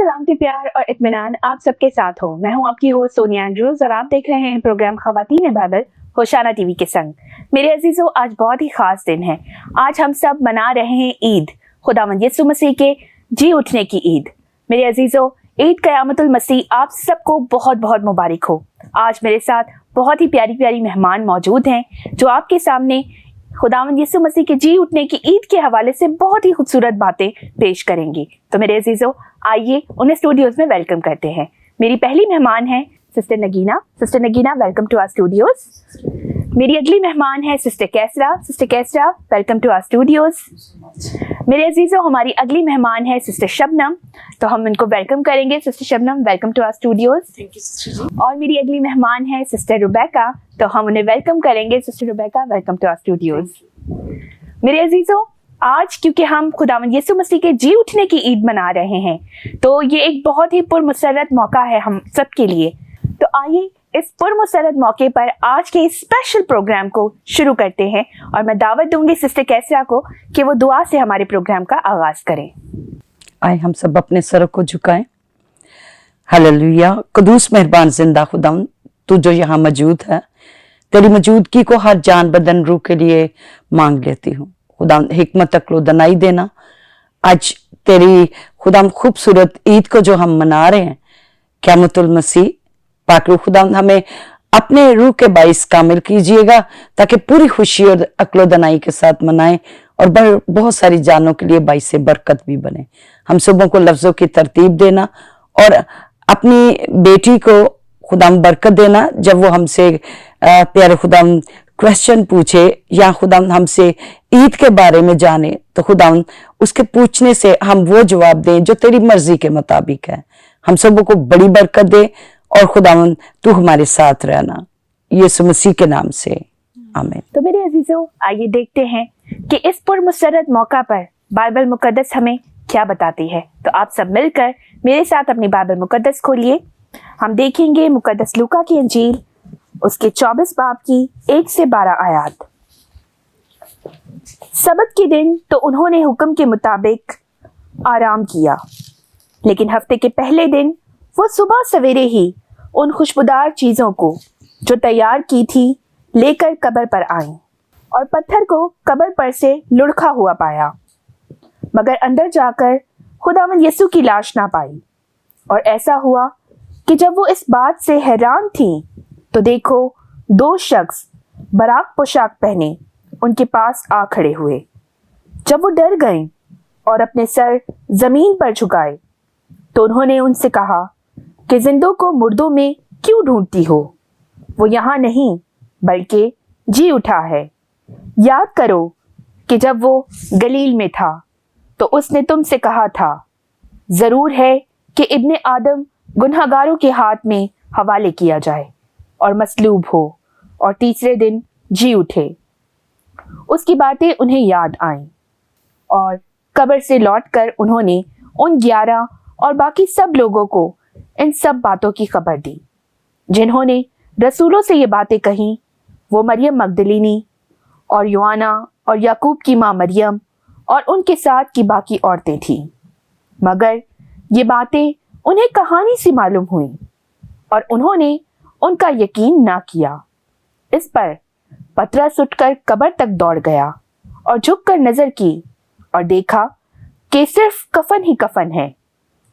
सलाम के प्यार और इत्मीनान आप सबके साथ हो। मैं हूं आपकी होस्ट सोनिया एंड्रूज और आप देख रहे हैं प्रोग्राम खवातीन बाइबल होशाना टीवी के संग। मेरे अजीजों, आज बहुत ही खास दिन है। आज हम सब मना रहे हैं ईद, खुदावंद यीशु मसीह के जी उठने की ईद। मेरे अजीजों, ईद क़यामतुल मसीह आप सबको बहुत बहुत मुबारक हो। आज मेरे साथ बहुत ही प्यारी प्यारी मेहमान मौजूद हैं जो आपके सामने खुदावंद यीशु मसीह के जी उठने की ईद के हवाले से बहुत ही खूबसूरत बातें पेश करेंगी। तो मेरे अजीजों, आइए उन्हें स्टूडियोज में वेलकम करते हैं। मेरी पहली मेहमान है sister Nagina. Sister Nagina, welcome to our studios. मेरी अगली मेहमान है sister Qaisra. Sister Qaisra, welcome to our studios. मेरे अजीजों, हमारी अगली मेहमान है सिस्टर शबनम, तो हम इनको वेलकम करेंगे। Sister Shabnam, welcome to our studios. Thank you sister ji. और मेरी अगली मेहमान है सिस्टर रुबैका, तो हम उन्हें वेलकम करेंगे। Sister Rubaika, welcome to our studios. मेरे अजीजों, आज क्योंकि हम खुदावंद यीशु मसीह के जी उठने की ईद मना रहे हैं, तो ये एक बहुत ही पुरमसरत मौका है हम सब के लिए। तो आइए इस पुरमसरत मौके पर आज के इस स्पेशल प्रोग्राम को शुरू करते हैं और मैं दावत दूंगी सिस्टर कैसरा को कि वो दुआ से हमारे प्रोग्राम का आगाज करें। आए हम सब अपने सरों को झुकाएं। हालेलुया। कदूस मेहरबान जिंदा खुदावंद, तू जो यहाँ मौजूद है, तेरी मौजूदगी को हर जान बदन रूह के लिए मांग लेती हूँ। खुदावंद हिकमत अक्ल दनाई देना। आज तेरी खुदावंद खूबसूरत ईद को जो हम मना रहे हैं, क़यामतुल मसीह पाक रूह खुदावंद हमें अपने रूह के बाइस कामिल कीजिएगा ताकि पूरी खुशी और अक्ल दनाई के साथ मनाएं और बहुत सारी जानों के लिए बाइस बरकत भी बने। हम सबों को लफ्जों की तरतीब देना और अपनी बेटी को खुदावंद बरकत देना। जब वो हमसे प्यारे खुदावंद क्वेश्चन पूछे या खुदावंद हमसे ईद के बारे में जाने, तो खुदावंद उसके पूछने से हम वो जवाब दें जो तेरी मर्जी के मुताबिक है। हम सबों को बड़ी बरकत दे और खुदावंद तू हमारे साथ रहना, यीशु मसीह के नाम से, आमीन। तो मेरे अजीजों, आइए देखते हैं कि इस पुरमसरत मौका पर बाइबल मुकद्दस हमें क्या बताती है। तो आप सब मिलकर मेरे साथ अपनी बाइबल मुकद्दस खोलिए। हम देखेंगे मुकद्दस लूका की इंजील, उसके 24 बाब की 1 से 12 आयात। सबत के दिन तो उन्होंने हुक्म के मुताबिक आराम किया, लेकिन हफ्ते के पहले दिन वो सुबह सवेरे ही उन खुशबूदार चीजों को जो तैयार की थी लेकर कब्र पर आई और पत्थर को कब्र पर से लुढ़का हुआ पाया, मगर अंदर जाकर खुदावंद यीशु की लाश ना पाई। और ऐसा हुआ कि जब वो इस बात से हैरान थी, तो देखो 2 शख्स बराक पोशाक पहने उनके पास आ खड़े हुए। जब वो डर गए और अपने सर जमीन पर झुकाए, तो उन्होंने उनसे कहा कि जिंदों को मुर्दों में क्यों ढूंढती हो? वो यहाँ नहीं बल्कि जी उठा है। याद करो कि जब वो गलील में था तो उसने तुमसे कहा था, जरूर है कि इब्ने आदम गुनहगारों के हाथ में हवाले किया जाए और मसलूब हो और तीसरे दिन जी उठे। उसकी बातें उन्हें याद आईं और कब्र से लौटकर उन्होंने उन 11 और बाकी सब लोगों को इन सब बातों की खबर दी जिन्होंने रसूलों से ये बातें कहीं। वो मरियम मगदलीनी और योआना और याकूब की माँ मरियम और उनके साथ की बाकी औरतें थीं। मगर ये बातें उन्हें कहानी सी मालूम हुई और उन्होंने उनका यकीन ना किया। इस पर पतरस उठकर कब्र तक दौड़ गया और झुककर नजर की और देखा कि सिर्फ कफन ही कफन है,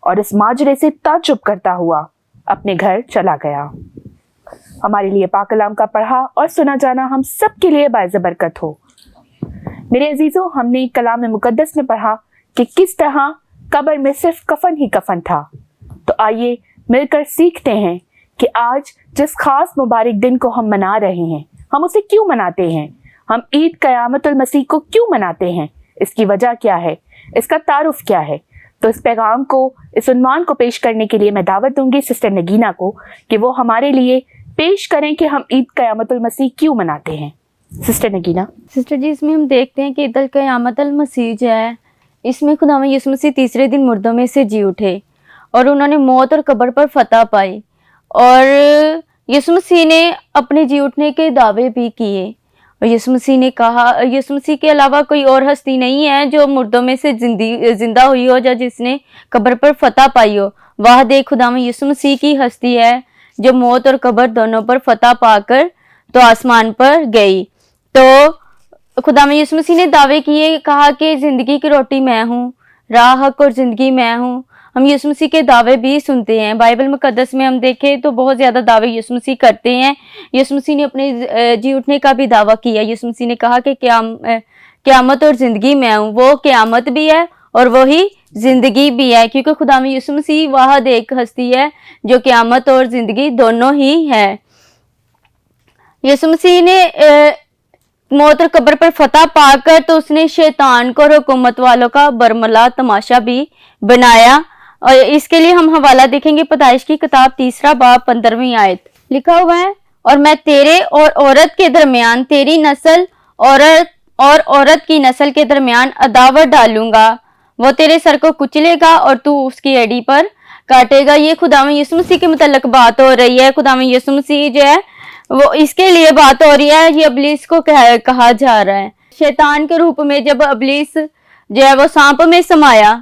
और इस माजरे से ताज्जुब करता हुआ अपने घर चला गया। हमारे लिए पाक कलाम का पढ़ा और सुना जाना हम सब के लिए बाइज़ बरकत हो। मेरे अजीजों, हमने कलाम मुकद्दस में पढ़ा कि किस तरह कब्र में सिर्फ कफन ही कफन था। तो आइए मिलकर सीखते हैं कि आज जिस खास मुबारक दिन को हम मना रहे हैं, हम उसे क्यों मनाते हैं। हम ईद क़यामतुल मसीह को क्यों मनाते हैं, इसकी वजह क्या है, इसका तारुफ क्या है। तो इस पैगाम को, इस उन्वान को पेश करने के लिए मैं दावत दूंगी सिस्टर नगीना को कि वो हमारे लिए पेश करें कि हम ईद क़यामतुल मसीह क्यों मनाते हैं। सिस्टर नगीना। सिस्टर जी, इसमें हम देखते हैं कि ईद क़यामतुल मसीह जो है, इसमें खुदावंद यीशु मसीह तीसरे दिन मुर्दों में से जी उठे और उन्होंने मौत और कब्र पर फतह पाई। और यीशु मसीह ने अपने जी उठने के दावे भी किए और यीशु मसीह ने कहा, यीशु मसीह के अलावा कोई और हस्ती नहीं है जो मुर्दों में से जिंदा हुई हो या जिसने कब्र पर फतह पाई हो। वाह देख खुदावंद यीशु मसीह की हस्ती है जो मौत और कब्र दोनों पर फतह पाकर तो आसमान पर गई। तो खुदावंद यीशु मसीह ने दावे किए, कहा कि जिंदगी की रोटी मैं हूँ, राह हक और जिंदगी मैं हूँ। हम यीशु मसीह के दावे भी सुनते हैं। बाइबल मुकद्दस में हम देखें तो बहुत ज्यादा दावे यीशु मसीह करते हैं। यीशु मसीह ने अपने जी उठने का भी दावा किया। यीशु मसीह ने कहा कि क़यामत और जिंदगी मैं हूँ। वो क़यामत भी है और वही जिंदगी भी है, क्योंकि खुदावंद यीशु मसीह वाहिद एक हस्ती है जो क़यामत और जिंदगी दोनों ही है। यीशु मसीह ने मौत और कब्र पर फतह पाकर तो उसने शैतान को और हुकूमत वालों का बरमला तमाशा भी बनाया। और इसके लिए हम हवाला देखेंगे पैदाइश की किताब 3 बाब 15वीं आयत। लिखा हुआ है, और मैं तेरे और औरत के दरमियान, तेरी नस्ल और औरत की नस्ल के दरमियान अदावत डालूंगा। वो तेरे सर को कुचलेगा और तू उसकी एड़ी पर काटेगा। ये खुदावंद यीशु मसीह के मुतल्लिक बात हो रही है। खुदावंद यीशु मसीह जो है वो इसके लिए बात हो रही है। ये इब्लीस को कहा जा रहा है। शैतान के रूप में जब इब्लीस जो है वो सांप में समाया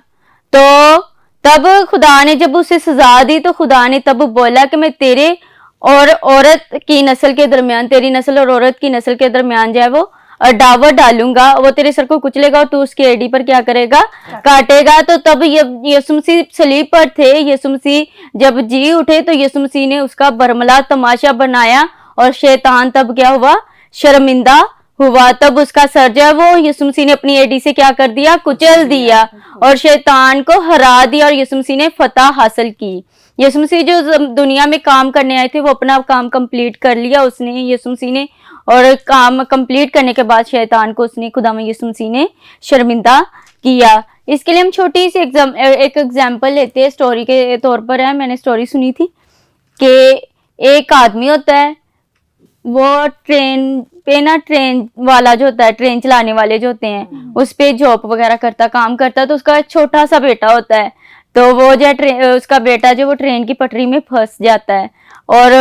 तो तब खुदा ने जब उसे सजा दी तो खुदा ने तब बोला कि मैं तेरे और औरत की नस्ल के दरमियान, तेरी नस्ल और औरत की नस्ल के दरमियान जो है वो अदावत डालूंगा। वो तेरे सर को कुचलेगा और तू उसकी एड़ी पर क्या करेगा, काटेगा। तो तब यीशु मसीह सलीब पर थे। यीशु मसीह जब जी उठे तो यीशु मसीह ने उसका बरमला तमाशा बनाया और शैतान तब क्या हुआ, शर्मिंदा हुआ। तब उसका सर जो है वो यीशु मसीह ने अपनी एड़ी से क्या कर दिया, कुचल दिया और शैतान को हरा दिया और यीशु मसीह ने फतह हासिल की। यीशु मसीह जो दुनिया में काम करने आए थे वो अपना काम कंप्लीट कर लिया उसने, यीशु मसीह ने। और काम कंप्लीट करने के बाद शैतान को उसने, खुदावंद यीशु मसीह ने शर्मिंदा किया। इसके लिए हम छोटी सी एक एग्जाम्पल लेते हैं, स्टोरी के तौर पर है। मैंने स्टोरी सुनी थी कि एक आदमी होता है, वो ट्रेन पे ना, ट्रेन वाला जो होता है, ट्रेन चलाने वाले जो होते हैं उस पे जॉब वगैरह करता, काम करता। तो उसका एक छोटा सा बेटा होता है। तो वो जो उसका बेटा जो वो ट्रेन की पटरी में फंस जाता है और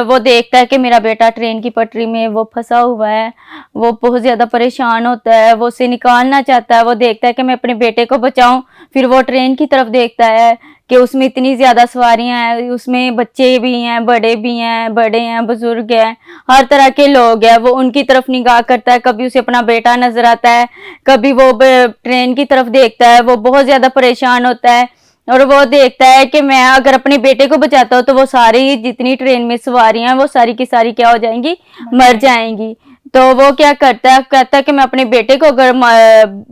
वो देखता है कि मेरा बेटा ट्रेन की पटरी में वो फंसा हुआ है। वो बहुत ज्यादा परेशान होता है, वो उसे निकालना चाहता है। वो देखता है कि मैं अपने बेटे को बचाऊं। फिर वो ट्रेन की तरफ देखता है कि उसमें इतनी ज्यादा सवारियां हैं, उसमें बच्चे भी हैं, बड़े भी हैं, बड़े हैं, बुजुर्ग हैं, हर तरह के लोग हैं। वो उनकी तरफ निगाह करता है। कभी उसे अपना बेटा नजर आता है, कभी वो ट्रेन की तरफ देखता है। वो बहुत ज्यादा परेशान होता है और वो देखता है कि मैं अगर अपने बेटे को बचाता हूँ तो वो सारी जितनी ट्रेन में सवारियां हैं वो सारी की सारी क्या हो जाएंगी, मर जाएंगी। तो वो क्या करता है, कहता है कि मैं अपने बेटे को अगर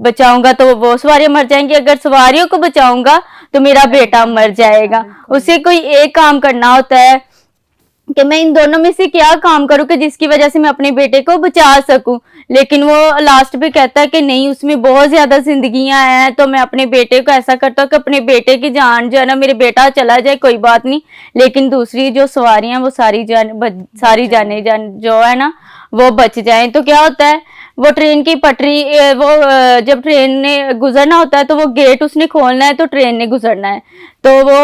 बचाऊंगा तो वो सवारियां मर जाएंगी, अगर सवारियों को बचाऊंगा तो मेरा बेटा मर जाएगा। उसे कोई एक काम करना होता है कि मैं इन दोनों में से क्या काम करूं कि जिसकी वजह से मैं अपने बेटे को बचा सकूं। लेकिन वो लास्ट पे कहता है कि नहीं, उसमें बहुत ज्यादा जिंदगियां हैं, तो मैं अपने बेटे को ऐसा करता हूँ कि अपने बेटे की जान जो है ना, मेरे बेटा चला जाए कोई बात नहीं, लेकिन दूसरी जो सवारियां वो सारी जाने जो है ना वो बच जाएं। तो क्या होता है, वो ट्रेन की पटरी, वो जब ट्रेन ने गुजरना होता है तो वो गेट उसने खोलना है तो ट्रेन ने गुजरना है। तो वो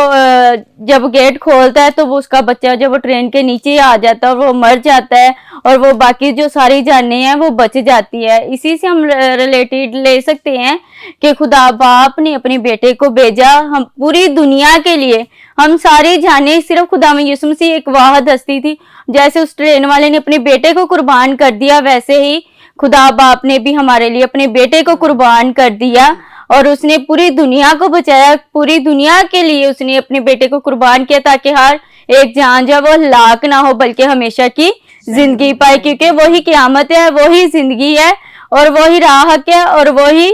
जब गेट खोलता है तो वो उसका बच्चा जब वो ट्रेन के नीचे आ जाता है और वो मर जाता है और वो बाकी जो सारी जानें हैं वो बच जाती है। इसी से हम रिलेटेड ले सकते हैं कि खुदा बाप ने अपने बेटे को भेजा हम पूरी दुनिया के लिए। हम सारी जानें सिर्फ खुदा में यीशु मसीह एक वाहिद हस्ती थी। जैसे उस ट्रेन वाले ने अपने बेटे को कुर्बान कर दिया, वैसे ही खुदा बाप ने भी हमारे लिए अपने बेटे को कुर्बान कर दिया और उसने पूरी दुनिया को बचाया। पूरी दुनिया के लिए उसने अपने बेटे को कुर्बान किया ताकि हर एक जान जो वो हलाक ना हो बल्कि हमेशा की जिंदगी पाए, क्योंकि वही क़यामत है, वही जिंदगी है और वही राह है और वही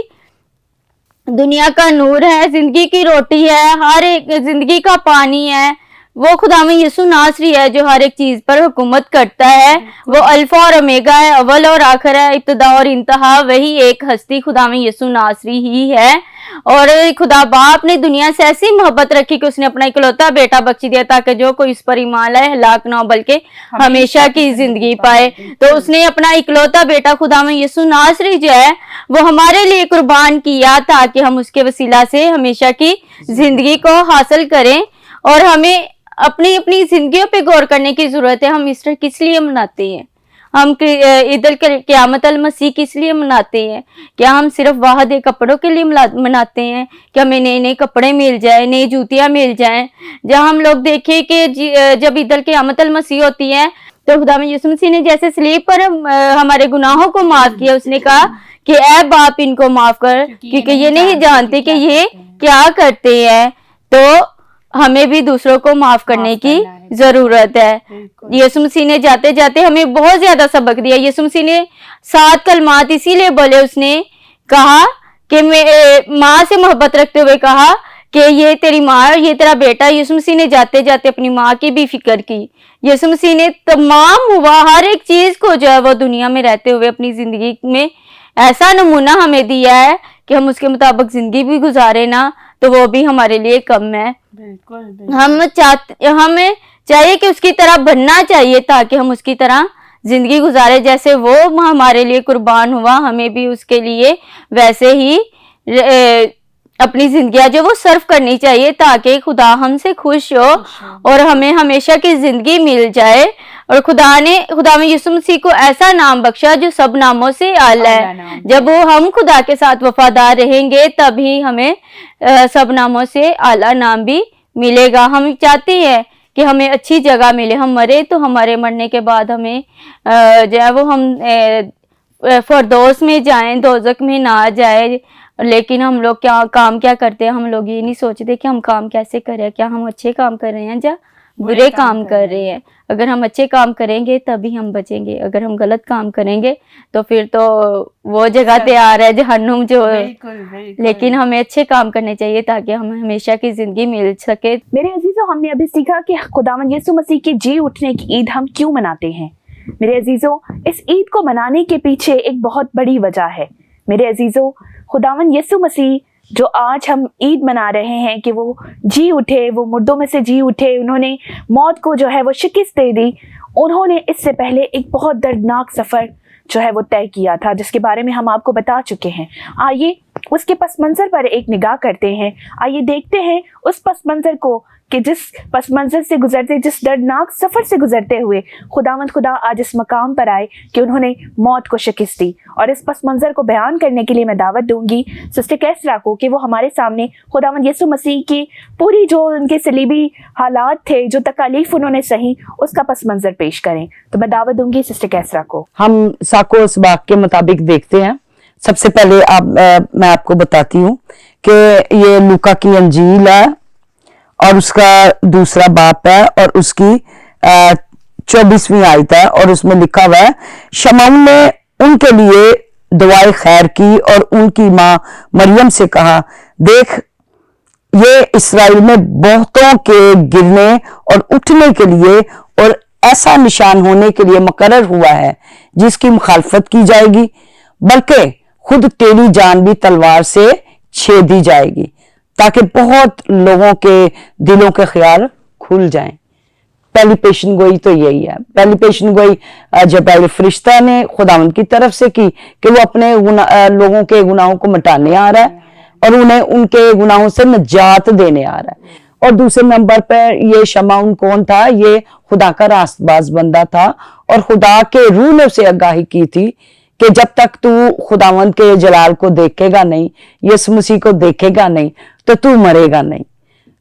दुनिया का नूर है, जिंदगी की रोटी है, हर एक जिंदगी का पानी है। वो खुदावंद यीशु नासरी है जो हर एक चीज पर हुकूमत करता है। वो अल्फा और ओमेगा है, अव्वल और आखिर है, इब्तिदा और इंतहा। वही एक हस्ती खुदावंद यीशु नासरी ही है। और खुदा बाप ने दुनिया से ऐसी मोहब्बत रखी कि उसने अपना इकलौता बेटा बख्श दिया ताकि जो कोई इस पर ईमान लाए हलाक ना हो बल्कि हमेशा की जिंदगी पाए। तो उसने अपना इकलौता बेटा खुदावंद यीशु नासरी जो है वो हमारे लिए कुर्बान किया ताकि हम उसके वसीला से हमेशा की जिंदगी को हासिल करें। और हमें अपनी अपनी जिंदगियों पे गौर करने की जरूरत है। हम ईस्टर किस लिए मनाते हैं? हम ईद अल क़यामत अल मसीह किस लिए मनाते हैं? क्या हम सिर्फ वाहद कपड़ों के लिए मनाते हैं कि हमें नए नए कपड़े मिल जाए, नई जूतियां मिल जाएं? जहां हम लोग देखें कि जब ईद अल क़यामत अल मसीह होती है तो खुदा यीशु मसीह ने जैसे सलीब पर हमारे गुनाहों को माफ किया, उसने कहा कि ऐ बाप इनको माफ कर क्योंकि ये नहीं जानते कि ये क्या करते हैं। तो हमें भी दूसरों को माफ करने की जरूरत है। यीशु मसीह ने जाते जाते हमें बहुत ज्यादा सबक दिया। यीशु मसीह ने 7 कलमात इसीलिए बोले, उसने कहा कि मैं माँ से मोहब्बत रखते हुए कहा कि ये तेरी माँ और ये तेरा बेटा। यीशु मसीह ने जाते जाते अपनी माँ की भी फिक्र की। यीशु मसीह ने तमाम हुआ हर एक चीज को जो है वो दुनिया में रहते हुए अपनी जिंदगी में ऐसा नमूना हमें दिया है कि हम उसके मुताबिक जिंदगी भी गुजारे ना तो वो भी हमारे लिए कम है। बिल्कुल। हमें चाहिए कि उसकी तरह बनना चाहिए ताकि हम उसकी तरह जिंदगी गुजारे। जैसे वो हमारे लिए कुर्बान हुआ, हमें भी उसके लिए वैसे ही अपनी जिंदगी जो वो सर्व करनी चाहिए ताकि खुदा हमसे खुश हो और हमें हमेशा की जिंदगी मिल जाए। और खुदा में यीशु मसीह को ऐसा नाम बख्शा जो सब नामों से आला है। जब वो हम खुदा के साथ वफादार रहेंगे तभी हमें सब नामों से आला नाम भी मिलेगा। हम चाहते हैं कि हमें अच्छी जगह मिले, हम मरे तो हमारे मरने के बाद हमें जो है वो हम फरदौस में जाएं, दोजक में ना जाए। लेकिन हम लोग क्या करते हैं, हम लोग ये नहीं सोचते कि हम काम कैसे करें, क्या हम अच्छे काम कर रहे हैं या बुरे काम कर रहे हैं। अगर हम अच्छे काम करेंगे तभी हम बचेंगे, अगर हम गलत काम करेंगे तो फिर तो वो जगह तैयार है जहन्नुम जो। लेकिन हमें अच्छे काम करने चाहिए ताकि हमें हमेशा की जिंदगी मिल सके। मेरे अजीजों, हमने अभी सीखा कि खुदावंद यीशु मसीह के जी उठने की ईद हम क्यों मनाते हैं। मेरे अजीजों, इस ईद को मनाने के पीछे एक बहुत बड़ी वजह है। मेरे अजीजों, खुदावंद यीशु मसीह जो आज हम ईद मना रहे हैं कि वो जी उठे, वो मुर्दों में से जी उठे, उन्होंने मौत को जो है वो शिकस्त दे दी। उन्होंने इससे पहले एक बहुत दर्दनाक सफ़र जो है वो तय किया था जिसके बारे में हम आपको बता चुके हैं। आइए उसके पस मंज़र पर एक निगाह करते हैं। आइए देखते हैं उस पस मंज़र को कि जिस पस मंज़र से गुजरते, जिस दर्दनाक सफ़र से गुजरते हुए खुदा आज इस मकाम पर आए कि उन्होंने मौत को शिकस्त दी। और इस पस मंज़र को बयान करने के लिए मैं दावत दूंगी सिस्टर कैसरा को कि वो हमारे सामने खुदावंद यीशु मसीह की पूरी जो उनके सलीबी हालात थे, जो तकालीफ उन्होंने सही, उसका पस मंज़र पेश करें। तो मैं दावत दूंगी सिस्टर कैसरा को। हम साको इस बाग के मुताबिक देखते हैं। सबसे पहले मैं आपको बताती हूँ कि ये लूका की अंजील है और उसका दूसरा बाप है और उसकी 24वीं आयत है और उसमें लिखा हुआ है, शमौन ने उनके लिए दुआए खैर की और उनकी माँ मरियम से कहा, देख ये इस्राएल में बहुतों के गिरने और उठने के लिए और ऐसा निशान होने के लिए मुकर्रर हुआ है जिसकी मुखालफत की जाएगी, बल्कि खुद तेरी जान भी तलवार से छेदी जाएगी ताकि बहुत लोगों के दिलों के ख्याल खुल जाएं। पहली पेशन गोई तो यही है। पहली पेशन गोई जब्राइल फरिश्ता ने खुदावंद की तरफ से की कि वो अपने लोगों के गुनाहों को मिटाने आ रहा है और उन्हें उनके गुनाहों से निजात देने आ रहा है। और दूसरे नंबर पर ये शमौन कौन था? ये खुदा का रास्तबाज बंदा था और खुदा के रूह ने उसे आगाही की थी कि जब तक तू खुदावंद के जलाल को देखेगा नहीं, यीशु मसीह को देखेगा नहीं, तो तू मरेगा नहीं।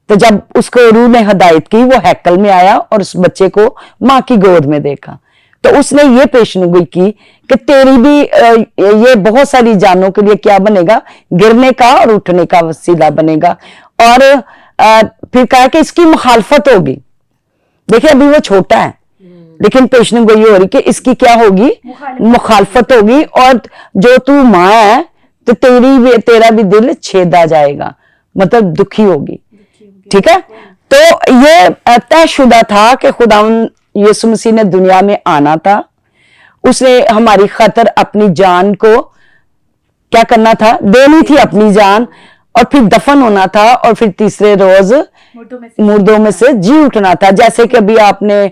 तो जब उसको रूह ने हदायत की, वो हैकल में आया और उस बच्चे को माँ की गोद में देखा, तो उसने ये पेशनगोई की कि तेरी भी ये बहुत सारी जानों के लिए क्या बनेगा? गिरने का और उठने का वसीला बनेगा। और फिर कहा कि इसकी मुखालफत होगी। देखिए अभी वो छोटा है लेकिन पेशनगोई हो रही कि इसकी क्या होगी? मुखालफत होगी और जो तू माँ है तो तेरा भी दिल छेदा जाएगा, मतलब दुखी होगी। ठीक है, तो ये तयशुदा था कि खुदावंद यीशु मसीह ने दुनिया में आना था, उसने हमारी खातिर अपनी जान को क्या करना था? देनी थी अपनी जान, और फिर दफन होना था और फिर तीसरे रोज मुर्दों में से जी उठना था। जैसे कि अभी आपने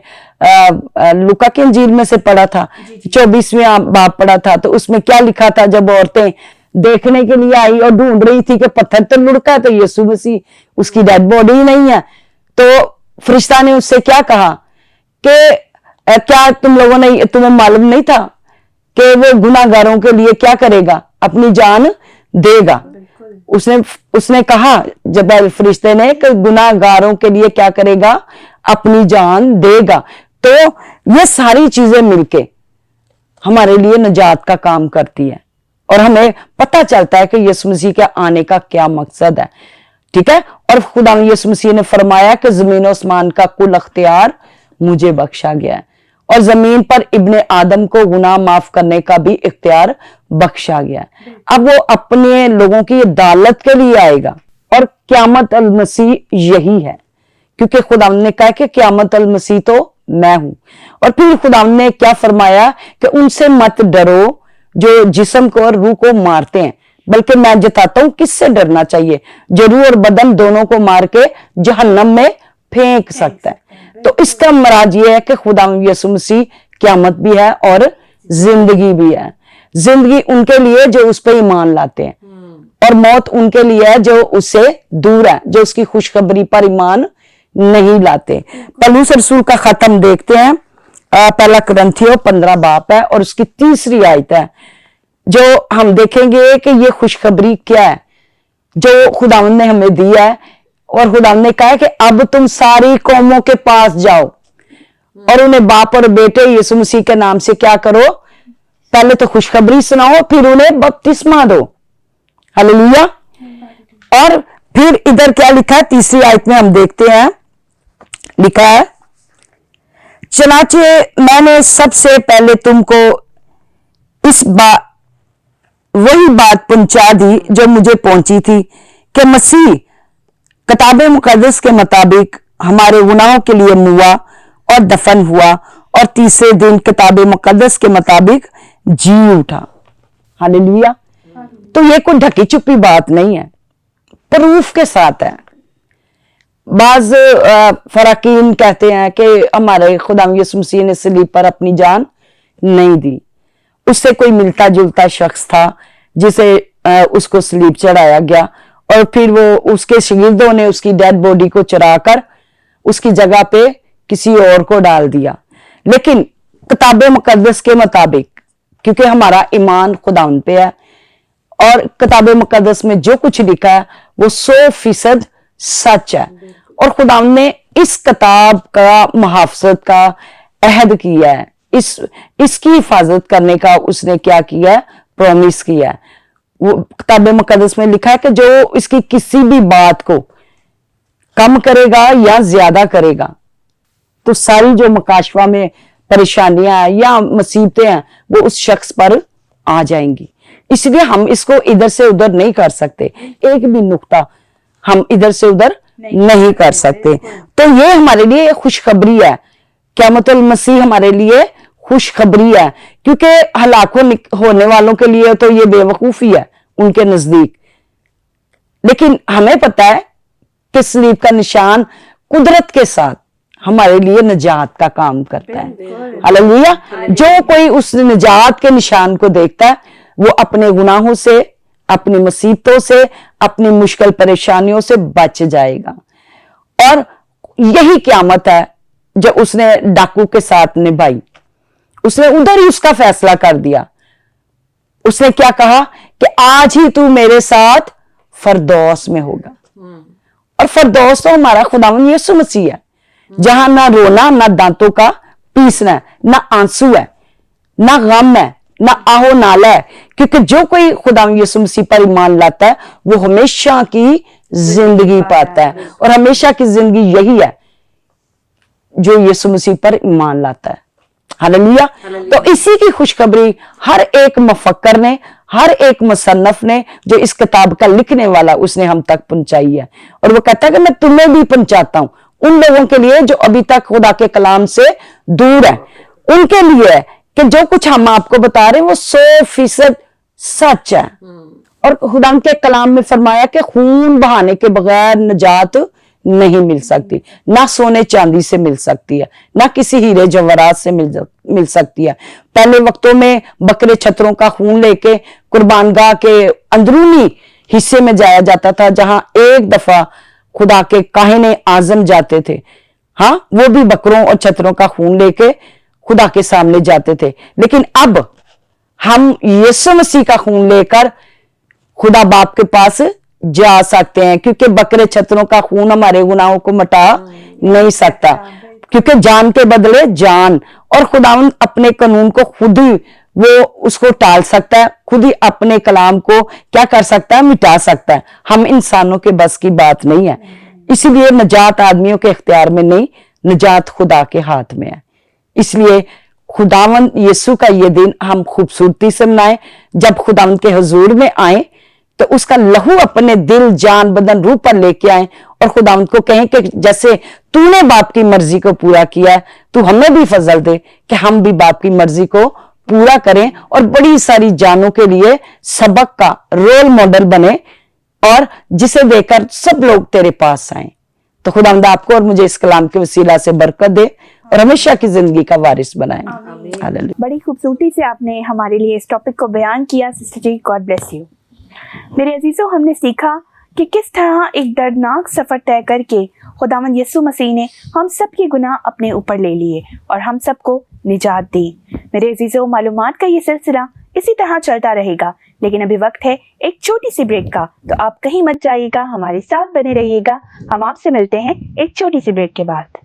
लूका की इंजील में से पढ़ा था, 24वें बाब पढ़ा था, तो उसमें क्या लिखा था? जब औरतें देखने के लिए आई और ढूंढ रही थी कि पत्थर तो लुढ़का, तो यीशु मसीह, उसकी डेड बॉडी ही नहीं है, तो फरिश्ता ने उससे क्या कहा कि क्या तुम्हें मालूम नहीं था कि वो गुनाहगारों के लिए क्या करेगा, अपनी जान देगा। उसने कहा जब फरिश्ते ने कि गुनाहगारों के लिए क्या करेगा, अपनी जान देगा। तो ये सारी चीजें मिलके हमारे लिए निजात का काम करती है और हमें पता चलता है कि यीशु मसीह के आने का क्या मकसद है। ठीक है, और खुदा यीशु मसीह ने फरमाया कि जमीन और आसमान का कुल अख्तियार मुझे बख्शा गया है और जमीन पर इब्ने आदम को गुनाह माफ करने का भी इख्तियार बख्शा गया है। अब वो अपने लोगों की अदालत के लिए आएगा और क़यामत अल मसीह यही है, क्योंकि खुदा ने कहा कि क़यामत अल मसीह तो मैं हूं। और फिर खुदा ने क्या फरमाया कि उनसे मत डरो जो जिस्म को और रूह को मारते हैं, बल्कि मैं जताता हूं किससे डरना चाहिए, जो रूह और बदन दोनों को मार के जहन्नम में फेंक सकता है। तो इसका मराज ये है कि खुदा यीशु मसीह क़यामत भी है और जिंदगी भी है। जिंदगी उनके लिए जो उस पर ईमान लाते हैं और मौत उनके लिए है जो उससे दूर है, जो उसकी खुशखबरी पर ईमान नहीं लाते। पौलुस रसूल का खत्म देखते हैं, पहला कुरिन्थियों 15 बाब है और उसकी 3री आयत है, जो हम देखेंगे कि ये खुशखबरी क्या है जो खुदावंद ने हमें दिया है। और खुदावंद ने कहा है कि अब तुम सारी कौमों के पास जाओ और उन्हें बाप और बेटे यीशु मसीह के नाम से क्या करो, पहले तो खुशखबरी सुनाओ, फिर उन्हें बपतिस्मा दो। हालेलुया। और फिर इधर क्या लिखा है, 3री आयत में हम देखते हैं, लिखा है चनाचे मैंने सबसे पहले तुमको वही बात पहुंचा दी जो मुझे पहुंची थी कि मसीह किताब मुकद्दस के मुताबिक हमारे गुनाहों के लिए मुआ और दफन हुआ और 3रे दिन किताब मुकद्दस के मुताबिक जी उठा। हालेलुया। तो ये कोई ढकी छुपी बात नहीं है, प्रूफ के साथ है। बाज फराकीन कहते हैं कि हमारे खुदा यीशु मसीह ने सलीब पर अपनी जान नहीं दी, उससे कोई मिलता जुलता शख्स था जिसे उसको सलीब चढ़ाया गया और फिर वो उसके शागिर्दों ने उसकी डेड बॉडी को चुराकर उसकी जगह पे किसी और को डाल दिया। लेकिन किताब मुकद्दस के मुताबिक, क्योंकि हमारा ईमान खुदावंद पे है और किताब मुकद्दस में जो कुछ लिखा है वो 100% सच है और खुदावंद ने इस किताब का मुहाफजत का अहद किया है, इसकी हिफाजत करने का उसने क्या किया है, प्रॉमिस किया है। वो किताब मुकद्दस में लिखा है कि जो इसकी किसी भी बात को कम करेगा या ज्यादा करेगा तो सारी जो मकाशवा में परेशानियां हैं या मुसीबतें हैं वो उस शख्स पर आ जाएंगी। इसलिए हम इसको इधर से उधर नहीं कर सकते, एक भी नुक्ता हम इधर से उधर नहीं कर सकते। तो ये हमारे लिए खुशखबरी है, क़यामतुल मसीह हमारे लिए खुशखबरी है, क्योंकि हलाक होने वालों के लिए तो ये बेवकूफी है उनके नजदीक। लेकिन हमें पता है कि सलीब का निशान कुदरत के साथ हमारे लिए निजात का काम करता है। हालेलुया। जो कोई उस निजात के निशान को देखता है वो अपने गुनाहों से, अपनी मुसीबतों से, अपनी मुश्किल परेशानियों से बच जाएगा। और यही क़यामत है जो उसने डाकू के साथ निभाई। उसने उधर ही उसका फैसला कर दिया। उसने क्या कहा कि आज ही तू मेरे साथ फरदौस में होगा। और फरदौस तो हमारा खुदावंद यीशु मसीह है, जहां ना रोना, ना दांतों का पीसना, ना आंसू है, ना गम है, ना आहो नाला है, क्योंकि जो कोई खुदावंद यीशु मसीह पर ईमान लाता है वो हमेशा की जिंदगी पाता है। और हमेशा की जिंदगी यही है जो यीशु मसीह पर ईमान लाता है। हालेलुया। तो इसी की खुशखबरी हर एक मुफक्कर ने, हर एक मुसन्नफ ने, जो इस किताब का लिखने वाला, उसने हम तक पहुंचाई है। और वो कहता है कि मैं तुम्हें भी पहुंचाता हूं, उन लोगों के लिए जो अभी तक खुदा के कलाम से दूर है, उनके लिए है कि जो कुछ हम आपको बता रहे हैं वो 100% सच है। और खुदा के कलाम में फरमाया कि खून बहाने के बगैर निजात नहीं मिल सकती, ना सोने चांदी से मिल सकती है, ना किसी हीरे जवाहरात से मिल सकती है। पहले वक्तों में बकरे छतरों का खून लेके कुर्बानगाह के अंदरूनी हिस्से में जाया जाता था, जहां एक दफा खुदा के काहिने आजम जाते थे, हाँ, वो भी बकरों और छतरों का खून लेके, खुदा के सामने जाते थे, लेकिन अब हम यीशु मसीह का खून लेकर खुदा बाप के पास जा सकते हैं, क्योंकि बकरे छतरों का खून हमारे गुनाहों को मिटा नहीं सकता, क्योंकि जान के बदले जान, और खुदावंद अपने कानून को खुद ही वो उसको टाल सकता है, खुद ही अपने कलाम को क्या कर सकता है, मिटा सकता है। हम इंसानों के बस की बात नहीं है, इसलिए नजात आदमियों के इख्तियार में नहीं, नजात खुदा के हाथ में है। इसलिए खुदावंद यीशु का ये दिन हम खूबसूरती से मनाएं। जब खुदावंद के हुजूर में आए तो उसका लहू अपने दिल, जान, बदन, रूह पर लेके आए और खुदावंद को कहें कि जैसे तूने बाप की मर्जी को पूरा किया है, तू हमें भी फजल दे कि हम भी बाप की मर्जी को पूरा करें और बड़ी सारी जानों के लिए सबक का रोल मॉडल बने, और जिसे देखकर सब लोग तेरे पास आए। तो खुदावंद आपको और मुझे इस कलाम के वसीला से बरकत दे और हमेशा की जिंदगी का वारिस बनाए। हालेलुया। बड़ी खूबसूरती से आपने हमारे लिए इस टॉपिक को बयान किया sister ji, God bless you. मेरे अजीजों, हमने सीखा कि किस तरह एक दर्दनाक सफर तय करके खुदावंद यीशु मसीह ने हम सब के गुनाह अपने ऊपर ले लिए और हम सबको निजात दी। मेरे अजीजों, मालूमात का ये सिलसिला इसी तरह चलता रहेगा, लेकिन अभी वक्त है एक छोटी सी ब्रेक का, तो आप कहीं मत जाइएगा, हमारे साथ बने रहिएगा। हम आपसे मिलते हैं एक छोटी सी ब्रेक के बाद।